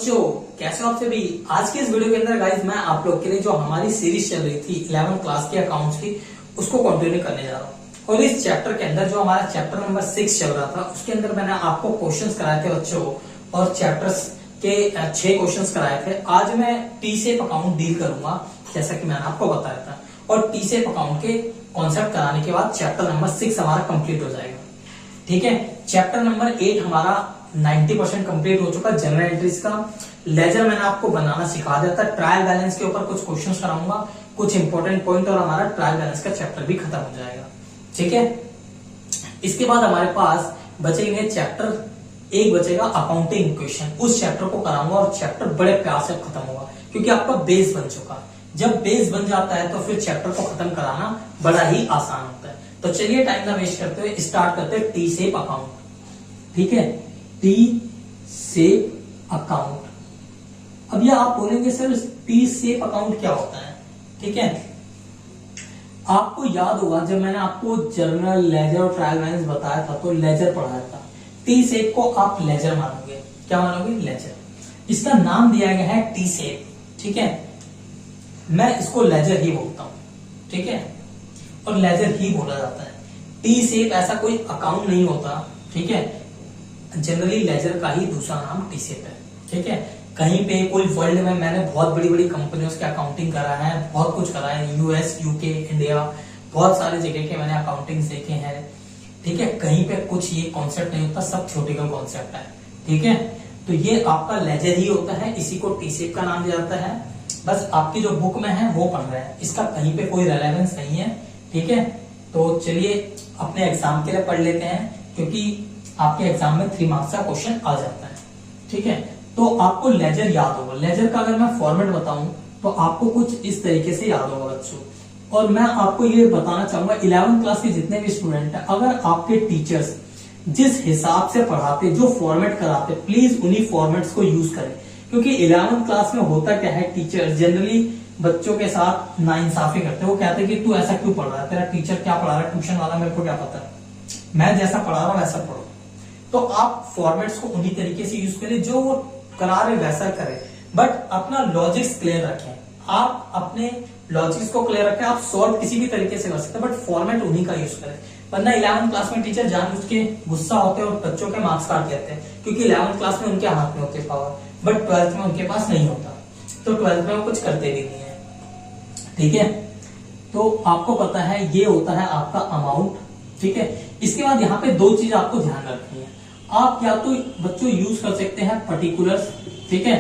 बच्चों, कैसे हो आप सभी। आज की इस वीडियो के अंदर गाइस मैं आप लोग के लिए जो हमारी सीरीज चल रही थी 11th क्लास के अकाउंट्स की, उसको कंटिन्यू करने जा रहा हूँ। और इस चैप्टर के अंदर जो हमारा चैप्टर नंबर 6 चल रहा था, उसके अंदर मैंने आपको क्वेश्चंस कराए थे बच्चों, और चैप्टर्स के 6 क्वेश्चंस कराए थे। आज मैं टी सेप अकाउंट डील करूंगा, जैसा कि मैंने आपको बताया था। और टी सेप अकाउंट के कॉन्सेप्ट कराने के बाद चैप्टर नंबर 6 हमारा कंप्लीट हो जाएगा। ठीक है, चैप्टर नंबर 8 हमारा 90% कंप्लीट हो चुका। जनरल एंट्रीज का लेजर मैंने आपको बनाना सिखा दिया था। ट्रायल बैलेंस के ऊपर कुछ क्वेश्चंस कराऊंगा, कुछ इंपॉर्टेंट पॉइंट, और हमारा ट्रायल बैलेंस का चैप्टर भी खत्म हो जाएगा। ठीक है, इसके बाद हमारे पास बचेंगे चैप्टर एक बचेगा अकाउंटिंग इक्वेशन। उस चैप्टर को कराऊंगा और चैप्टर बड़े प्यार से खत्म होगा, क्योंकि आपका बेस बन चुका। जब बेस बन जाता है तो फिर चैप्टर को खत्म कराना बड़ा ही आसान होता है। तो चलिए टाइम ना वेस्ट करते हुए स्टार्ट करते हैं टी सेप अकाउंट। ठीक है, टी सेप अकाउंट। अब ये आप बोलेंगे सर टी सेप अकाउंट क्या होता है। ठीक है, आपको याद होगा जब मैंने आपको जर्नल, लेजर और ट्रायल बैलेंस बताया था तो लेजर पढ़ाया था। टी सेप को आप लेजर मानोगे। क्या मानोगे? लेजर। इसका नाम दिया गया है टी सेप। ठीक है, मैं इसको लेजर ही बोलता हूं। ठीक है, और लेजर ही बोला जाता है। टी सेप ऐसा कोई अकाउंट नहीं होता। ठीक है, जनरली लेजर का ही दूसरा नाम टी सेप है। ठीक है, कहीं पे कोई वर्ल्ड में मैंने बहुत बड़ी बड़ी कंपनियों के अकाउंटिंग करा है, बहुत कुछ करा है, यूएस, यूके, इंडिया, बहुत सारी जगह के मैंने अकाउंटिंग देखे हैं। ठीक है, कहीं पे कुछ ये कॉन्सेप्ट नहीं होता, सब थ्योरेटिकल कॉन्सेप्ट है। ठीक है, तो ये आपका लेजर ही होता है, इसी को टी सेप का नाम दिया जाता है। बस आपकी जो बुक में है वो पढ़ रहे हैं, इसका कहीं पे कोई रेलेवेंस नहीं है। ठीक है, तो चलिए अपने एग्जाम के लिए पढ़ लेते हैं, क्योंकि आपके एग्जाम में 3 मार्क्स का क्वेश्चन आ जाता है। ठीक है, तो आपको लेजर याद होगा। लेजर का अगर मैं फॉर्मेट बताऊं तो आपको कुछ इस तरीके से याद होगा बच्चों। और मैं आपको ये बताना चाहूंगा, 11th क्लास के जितने भी स्टूडेंट हैं, अगर आपके टीचर्स जिस हिसाब से पढ़ाते, जो फॉर्मेट कराते, प्लीज उन्हीं फॉर्मेट्स को यूज करें। क्योंकि 11th क्लास में होता क्या है, टीचर जनरली बच्चों के साथ नाइंसाफी करते हैं। वो कहते हैं कि तू ऐसा क्यों पढ़ रहा है, तेरा टीचर क्या पढ़ा रहा है, ट्यूशन वाला मेरे को क्या पता है, मैं जैसा पढ़ा रहा हूं वैसा पढ़ो। तो आप फॉर्मेट्स को उन्हीं तरीके से यूज करें जो वो करा रहे वैसा करें, बट अपना लॉजिक्स क्लियर रखें। आप अपने लॉजिक्स को क्लियर रखें। आप सॉल्व किसी भी तरीके से कर सकते हैं, बट फॉर्मेट उन्हीं का यूज करें। वरना 11th क्लास में टीचर जानबूझ के गुस्सा होते हैं और बच्चों के मार्क्स काट देते हैं, क्योंकि 11th क्लास में उनके हाथ में होते पावर, बट 12th में उनके पास नहीं होता, तो 12th में वो कुछ करते भी नहीं है। ठीक है, तो आपको पता है ये होता है आपका अमाउंट। ठीक है, इसके बाद यहाँ पे 2 चीज आपको ध्यान रखनी है। आप या तो बच्चों यूज कर सकते हैं पर्टिकुलर्स, ठीक है,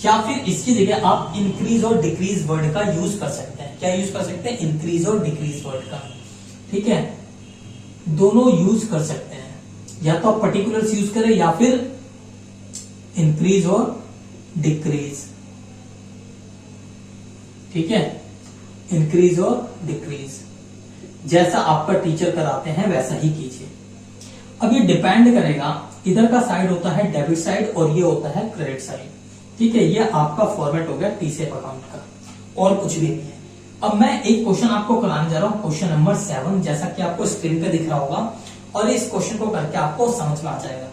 या फिर इसकी जगह आप इंक्रीज और डिक्रीज वर्ड का यूज कर सकते हैं। क्या यूज कर सकते हैं? इंक्रीज और डिक्रीज वर्ड का। ठीक है, दोनों यूज कर सकते हैं, या तो आप पर्टिकुलर्स यूज करें या फिर इंक्रीज और डिक्रीज। ठीक है, इंक्रीज और डिक्रीज, जैसा आपका टीचर कराते हैं वैसा ही कीजिए। अब ये डिपेंड करेगा, इधर का साइड होता है डेबिट साइड और ये होता है क्रेडिट साइड। ठीक है, ये आपका फॉर्मेट हो गया टी सेप अकाउंट का, और कुछ भी नहीं है। अब मैं एक क्वेश्चन आपको कराने जा रहा हूं, क्वेश्चन नंबर 7, जैसा कि आपको स्क्रीन पे दिख रहा होगा, और इस क्वेश्चन को करके आपको समझ में आ जाएगा।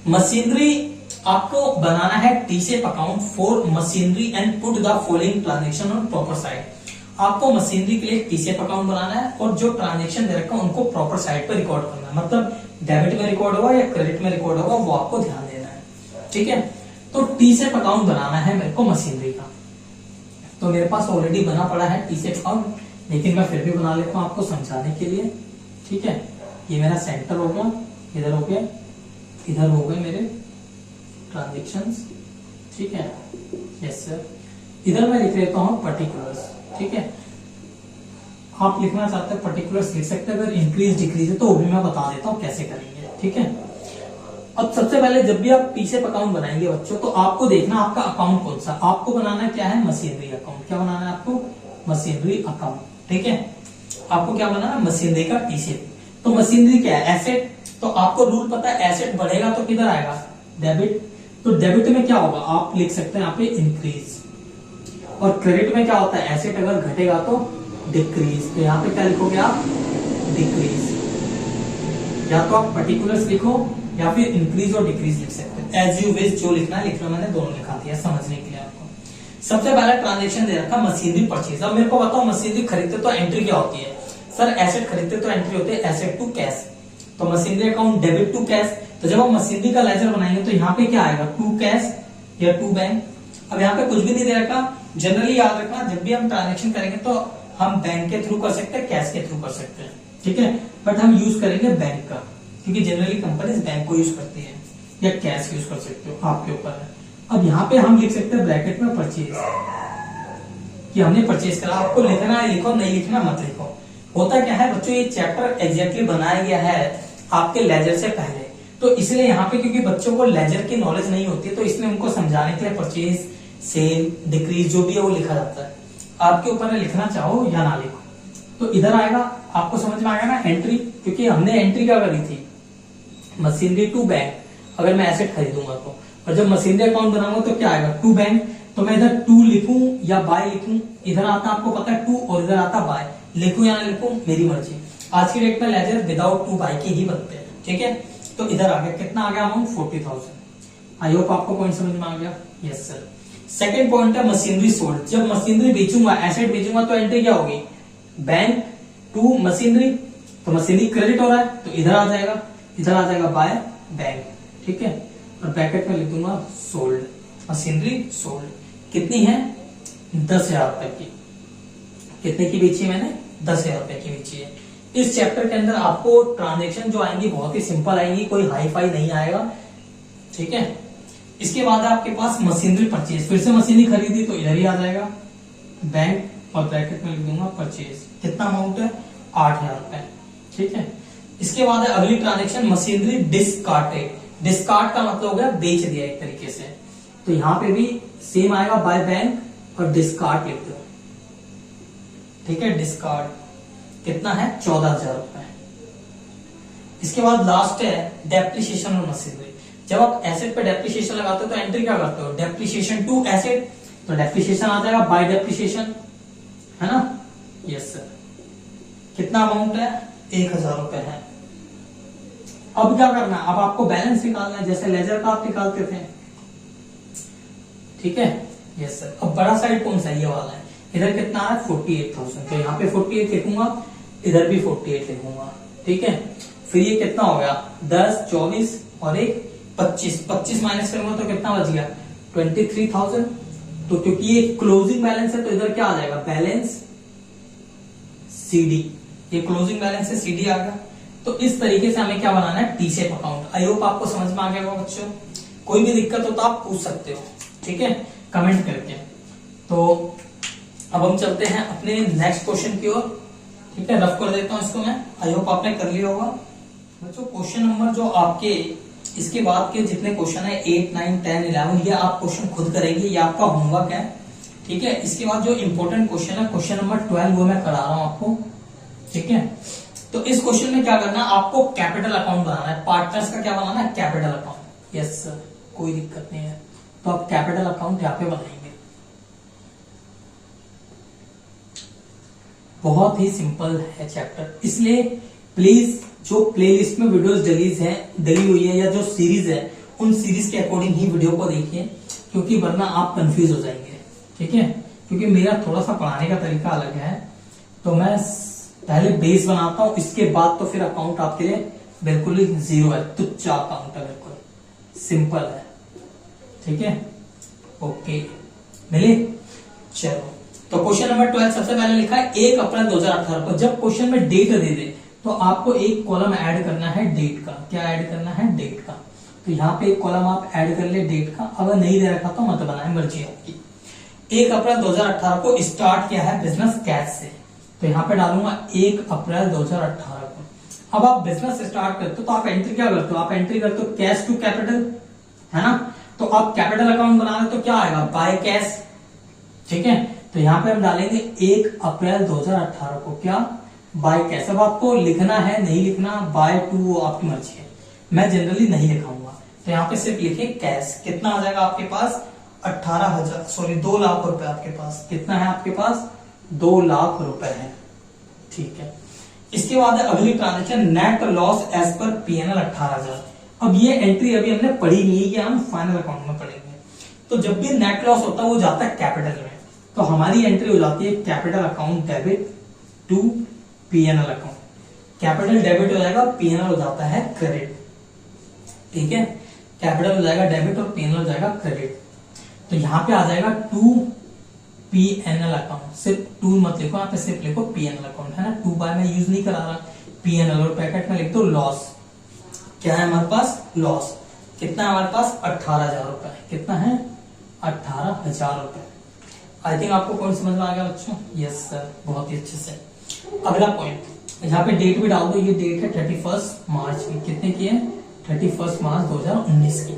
मशीनरी आपको बनाना है T shape account for machinery and put the following transaction on proper side. आपको मशीनरी के लिए टी सेप अकाउंट बनाना है, और जो ट्रांजेक्शन दे रखा है उनको प्रॉपर साइड पर रिकॉर्ड करना है। मतलब डेबिट में रिकॉर्ड होगा या क्रेडिट में रिकॉर्ड होगा, वो आपको ध्यान देना है। ठीक है, तो टी सेप अकाउंट बनाना है मेरे को मशीनरी का। तो मेरे पास ऑलरेडी बना पड़ा है टी सेप अकाउंट, लेकिन मैं फिर भी बना लेता हूं आपको समझाने के लिए। ठीक है, ये मेरा सेंटर हो गया, इधर हो गया, इधर हो गए मेरे ट्रांजेक्शंस। ठीक है, यस सर। इधर मैं लिख लेता हूं पर्टिकुलर्स। ठीक है, आप लिखना चाहते हैं पर्टिकुलर्स लिख सकते हैं, अगर इंक्रीज डिक्रीज है तो वो भी मैं बता देता हूं कैसे करेंगे। ठीक है, अब सबसे पहले जब भी आप टी सेप अकाउंट बनाएंगे बच्चों, तो आपको देखना आपका अकाउंट कौन सा। आपको बनाना क्या है? Machinery account. क्या बनाना है आपको? Machinery account. ठीक है, आपको क्या बनाना है? मशीनरी का टी सेप। तो मशीनरी क्या है? एसेट। तो आपको रूल पता है, एसेट बढ़ेगा तो किधर आएगा? डेबिट। तो डेबिट में क्या होगा? आप लिख सकते हैं यहाँ पे इंक्रीज। और क्रेडिट में क्या होता है? एसेट अगर घटेगा तो डिक्रीज। तो यहाँ पे क्या लिखोगे आप? डिक्रीज। या तो आप पर्टिकुलर्स लिखो या फिर इंक्रीज और डिक्रीज लिख सकते हैं। एज यू विश, जो लिखना है लिख लो, मैंने दोनों लिखा दिया समझने के लिए आपको। सबसे पहला ट्रांजेक्शन दे रखा मशीनरी परचेज। अब मेरे को बताओ मशीनरी खरीदते तो एंट्री क्या होती है? सर एसेट खरीदते तो एंट्री होती है एसेट टू कैश, तो machinery account debit to cash. तो जब हम मशीनरी का लेजर बनाएंगे तो यहाँ पे क्या आएगा? टू कैश या टू बैंक। अब यहाँ पे कुछ भी नहीं दे रखा। जनरली याद रखना, जब भी हम ट्रांजेक्शन करेंगे तो हम बैंक के थ्रू कर सकते हैं, कैश के थ्रू कर सकते हैं, ठीक है, बट हम यूज करेंगे बैंक का, क्योंकि जनरली कंपनीज बैंक को यूज करती है, या कैश यूज कर सकते हो, आपके ऊपर है। अब यहाँ पे हम लिख सकते हैं ब्रैकेट में परचेज, कि हमने परचेज करा। आपको लिखना है लिखो, नहीं लिखना मत लिखो। होता क्या है बच्चों, ये चैप्टर एग्जैक्टली बनाया गया है आपके लेजर से पहले, तो इसलिए यहाँ पे क्योंकि बच्चों को लेजर की नॉलेज नहीं होती, तो इसलिए उनको समझाने के लिए परचेज, सेल, डिक्रीज जो भी है वो लिखा जाता है। आपके ऊपर है लिखना चाहो या ना लिखो। तो इधर आएगा, आपको समझ में आएगा ना एंट्री, क्योंकि हमने एंट्री क्या करी थी? मशीनरी टू बैंक, अगर मैं एसेट खरीदूंगा तो। और जब मशीनरी अकाउंट बनाऊंगा तो क्या आएगा? To bank. तो मैं इधर टू लिखूं या बाय लिखूं? इधर आता आपको पता है टू और इधर आता बाय। लिखूं या ना लिखूं मेरी मर्जी। आज की डेट में लेजर विदाउट टू बाय के ही बनते हैं, ठीक है। तो इधर आ गया, कितना आ गया अमाउंट? 40,000। आई होप आपको पॉइंट समझ में आ गया। Yes sir. सेकेंड पॉइंट है मशीनरी सोल्ड। जब मशीनरी बेचूंगा, एसेट बेचूंगा, तो एंट्री क्या होगी? बैंक टू मशीनरी, तो मशीनरी क्रेडिट हो रहा है तो इधर आ जाएगा, इधर आ जाएगा बाय बैंक, ठीक है। और ब्रैकेट में लिख दूंगा सोल्ड, मशीनरी सोल्ड। कितनी है? 10,000 रुपए की। कितने की बेची है मैंने? 10,000 रुपए की बेची है। इस चैप्टर के अंदर आपको ट्रांजेक्शन जो आएंगी बहुत ही सिंपल आएंगी, कोई हाई फाई नहीं आएगा, ठीक है। इसके बाद आपके पास मशीनरी परचेज, फिर से मशीनरी खरीदी तो इधर ही आ जाएगा बैंक, और ब्रैकेट में लिख दूंगा परचेज। कितना अमाउंट है? 8,000 रुपए, ठीक है। इसके बाद है अगली ट्रांजेक्शन मशीनरी डिस्कार्टेड। डिस्कार्ड का मतलब हो गया बेच दिया एक तरीके से, तो यहां पे भी सेम आएगा बाय बैंक और डिस्कार्ड लिख दो, ठीक है। डिस्कार्ड कितना है? 14,000 रुपए। इसके बाद लास्ट है डेप्रिसिएशन और मशीनरी। जब आप एसेट पे डेप्रिसिएशन लगाते हो तो एंट्री क्या करते हो? डेप्रिसिएशन टू एसेट, तो डेप्रिसिएशन आ जाएगा बाय डेप्रिसिएशन, है ना। Yes sir. कितना अमाउंट है? 1,000 रुपए है। अब क्या करना है? अब आपको बैलेंस निकालना है, जैसे लेजर का आप निकालते थे, ठीक है। Yes sir. अब बड़ा साइड कौन सा? ये वाला है। इधर कितना है? 48,000, तो यहाँ पे 48 लिखूंगा, इधर भी 48 लिखूंगा, ठीक है। फिर ये कितना हो गया? 10, 24 और एक 25। 25 माइनस करूंगा तो कितना बच गया? 23,000। तो क्योंकि ये क्लोजिंग बैलेंस है तो इधर क्या आ जाएगा? Balance CD. ये क्लोजिंग बैलेंस है, सीडी आ गया। तो इस तरीके से हमें क्या बनाना है? T shape account. I hope आपको समझ में आ गया होगा बच्चों। कोई भी दिक्कत हो तो आप पूछ सकते हो, ठीक है, कमेंट करके। तो अब हम चलते हैं अपने नेक्स्ट क्वेश्चन की ओर, ठीक है। रफ कर देता हूं इसको मैं, आई होप आपने कर लिया होगा बच्चों। क्वेश्चन नंबर जो आपके इसके बाद के जितने क्वेश्चन है 8, 9, 10, 11, ये आप क्वेश्चन खुद करेंगे, ये आपका होमवर्क है, ठीक है। इसके बाद जो इंपॉर्टेंट क्वेश्चन है क्वेश्चन नंबर 12, वो मैं करा रहा हूं आपको, ठीक है। तो इस क्वेश्चन में क्या करना है? आपको कैपिटल अकाउंट बनाना है। पार्टनर्स का क्या बनाना है? Capital account. यस सर, कोई दिक्कत नहीं है। तो आप कैपिटल अकाउंट यहाँ पे बनाएंगे। बहुत ही सिंपल है चैप्टर, इसलिए प्लीज जो प्लेलिस्ट में वीडियोस डली हुई है या जो सीरीज है, उन सीरीज के अकॉर्डिंग ही वीडियो को देखिए, क्योंकि वरना आप कंफ्यूज हो जाएंगे, ठीक है। क्योंकि मेरा थोड़ा सा पढ़ाने का तरीका अलग है, तो मैं पहले बेस बनाता हूं, इसके बाद तो फिर अकाउंट आपके लिए बिल्कुल ही जीरो है, तुच्चा अकाउंट है, बिल्कुल सिंपल है, ठीक है। ओके, मिले। चलो, तो क्वेश्चन नंबर 12 सबसे पहले लिखा है 1 अप्रैल 2018 को। जब क्वेश्चन में डेट दे दे तो आपको एक कॉलम ऐड करना है डेट का। क्या ऐड करना है? डेट का। तो यहाँ पे एक कॉलम आप ऐड कर ले डेट का। अगर नहीं दे रखा तो मत बनाए, मर्जी आपकी। 1 अप्रैल 2018 को स्टार्ट किया है बिजनेस कैश से, तो यहाँ पे डालूंगा 1 अप्रैल 2018 को। अब आप बिजनेस स्टार्ट करते हो तो आप एंट्री क्या करते हो? आप एंट्री करते हो कैश टू कैपिटल, है ना। तो आप कैपिटल अकाउंट बना रहे तो क्या आएगा? बाय कैश, ठीक है। तो यहाँ पे हम डालेंगे 1 अप्रैल 2018 को क्या? By cash. अब आपको लिखना है, नहीं लिखना, बाय टू आपकी मर्जी है, मैं जनरली नहीं लिखाऊंगा। तो यहाँ पे सिर्फ लिखे कैश। कितना आ जाएगा आपके पास? 2 लाख रुपए आपके पास। कितना है आपके पास? 2 लाख रुपए है, ठीक है। इसके बाद है अगली transaction net loss as per PNL 18,000। अब ये एंट्री अभी हमने पढ़ी नहीं है, ये हम फाइनल अकाउंट में पढ़ेंगे। तो जब भी नेट लॉस होता है वो जाता है कैपिटल में, तो हमारी एंट्री हो जाती है capital account debit to PNL account. Capital debit हो जाएगा, पीएनएल हो जाता है क्रेडिट। ठीक है, कैपिटल हो जाएगा डेबिट और पीएनएल हो जाएगा क्रेडिट। तो यहां पे आ जाएगा टू पीएनएल अकाउंट, सिर्फ टू मत लिखो, यहाँ पे सिर्फ लिखो पीएनएल अकाउंट, है ना। टू बाय में यूज नहीं करा रहा, पीएनएल, और पैकेट में लिख दो लॉस। क्या है हमारे पास? लॉस। कितना है हमारे पास? 18,000 रुपए। कितना है? 18,000 रुपए। आई थिंक आपको पॉइंट समझ में आ गया बच्चों? यस सर, बहुत ही अच्छे से। अगला पॉइंट, यहाँ पे डेट भी डाल दो, ये डेट है 31 मार्च की। कितने की है? 31 मार्च 2019 की।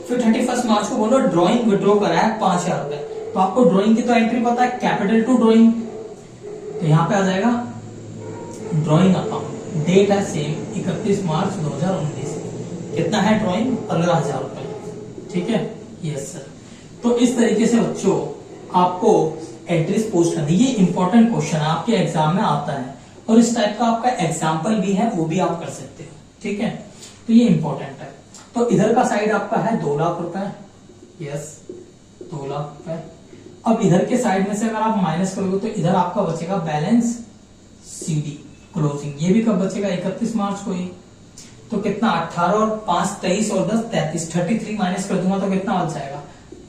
फिर 31 मार्च को बोलो ड्राइंग विड्रॉ करा है 5,000 रुपए। तो आपको ड्राइंग की तो एंट्री पता है, कैपिटल टू ड्राइंग, तो यहाँ पे आ जाएगा ड्राइंग अकाउंट। डेट है सेम 31 मार्च 2019। कितना है ड्राइंग? 15,000 रुपए। ठीक है, यस सर। तो इस तरीके से बच्चों आपको एंट्रीज पोस्ट करनी, ये इंपॉर्टेंट क्वेश्चन है, आपके एग्जाम में आता है, और इस टाइप का आपका एग्जाम्पल भी है, वो भी आप कर सकते हो। ठीक है, तो ये इंपॉर्टेंट है। तो इधर का साइड आपका है 2 लाख रुपए, यस 2 लाख रुपए। अब इधर के साइड में से अगर आप माइनस करोगे तो इधर आपका बचेगा बैलेंस सीडी क्लोजिंग। ये भी कब बचेगा? 31 मार्च को ही। तो कितना? 18 और 5 23 और 10 33, 33 माइनस कर दूंगा तो कितना बच जाएगा?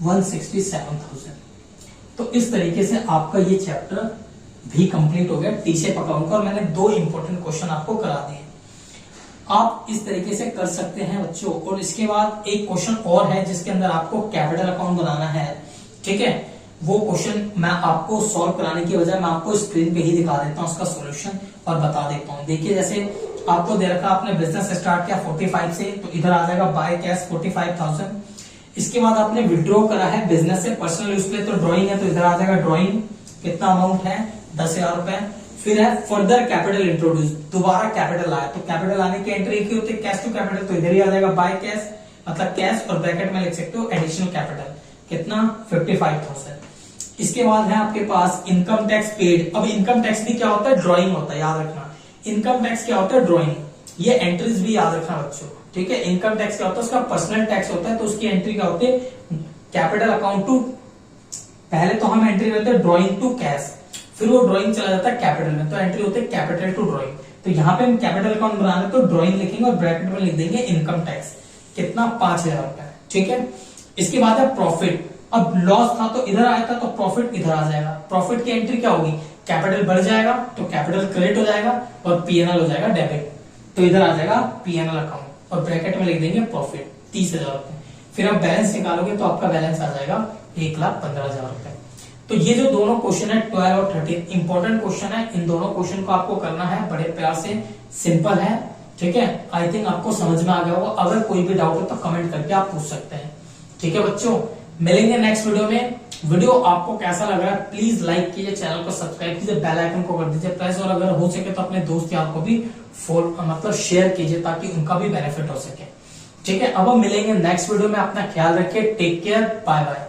167,000। तो इस तरीके से आपका ये चैप्टर भी कंप्लीट हो गया टी शेप अकाउंट का, और मैंने 2 इंपॉर्टेंट क्वेश्चन आपको करा दिए। आप इस तरीके से कर सकते हैं बच्चों। और इसके बाद एक क्वेश्चन और है जिसके अंदर आपको कैपिटल अकाउंट बनाना है। ठीक है, वो क्वेश्चन मैं आपको सॉल्व कराने की बजाय मैं आपको स्क्रीन पे ही दिखा देता हूं उसका सॉल्यूशन और बता देता हूं। देखिए, जैसे आपको दे रखा, आपने बिजनेस स्टार्ट किया 45 से, तो इधर आ जाएगा बाय कैश 45,000। इसके बाद आपने विड्रॉ करा है बिजनेस से पर्सनल यूज के लिए, तो ड्राइंग है, तो इधर आ जाएगा ड्राइंग। कितना अमाउंट है? 10,000 रुपए। फिर है फर्दर कैपिटल इंट्रोड्यूस, दोबारा कैपिटल आया, तो कैपिटल आने की एंट्री एक ही होती है, कैश टू कैपिटल, तो इधर ही आ जाएगा बाय कैश, मतलब कैश, और ब्रैकेट में लिख सकते हो एडिशनल कैपिटल। कितना? 55,000। इसके बाद है आपके पास इनकम टैक्स पेड। अब इनकम टैक्स भी क्या होता है? ड्राइंग होता है, याद रखना। इनकम टैक्स क्या होता है? ड्राइंग। ये एंट्रीज भी याद रखना बच्चों। ठीक है, इनकम टैक्स क्या होता है? उसका पर्सनल टैक्स होता है, तो उसकी एंट्री क्या होती है? कैपिटल अकाउंट टू, पहले तो हम एंट्री करते हैं ड्राइंग टू कैश, फिर वो ड्राइंग चला जाता है कैपिटल में, तो एंट्री होती है कैपिटल टू ड्राइंग। तो यहाँ पे हम कैपिटल अकाउंट बना रहे तो ड्राइंग लिखेंगे और ब्रैकेट में लिख देंगे इनकम टैक्स। कितना? 5,000 रुपए। ठीक है, इसके बाद है प्रॉफिट। अब लॉस था तो इधर आया था, तो प्रॉफिट इधर आ जाएगा। प्रॉफिट की एंट्री क्या होगी? कैपिटल बढ़ जाएगा तो कैपिटल क्रेडिट हो जाएगा और पीएनएल हो जाएगा डेबिट, तो इधर आ जाएगा पीएनएल अकाउंट और ब्रैकेट में लिख देंगे प्रॉफिट 30,000 रुपए। फिर आप बैलेंस निकालोगे तो आपका बैलेंस आ जाएगा 1,15,000 रुपए। तो ये जो दोनों क्वेश्चन है 12 और 13 इंपॉर्टेंट क्वेश्चन है, इन दोनों क्वेश्चन को आपको करना है बड़े प्यार से, सिंपल है। ठीक है, आई थिंक आपको समझ में आ गया होगा। अगर कोई भी डाउट है तो कमेंट करके आप पूछ सकते हैं। ठीक है बच्चों, मिलेंगे नेक्स्ट वीडियो में। वीडियो आपको कैसा लग रहा है प्लीज लाइक कीजिए, चैनल को सब्सक्राइब कीजिए, बेल आइकन को कर दीजिए प्रेस, और अगर हो सके तो अपने दोस्त यार को भी मतलब शेयर कीजिए ताकि उनका भी बेनिफिट हो सके। ठीक है, अब हम मिलेंगे नेक्स्ट वीडियो में। अपना ख्याल रखिए, टेक केयर, बाय बाय।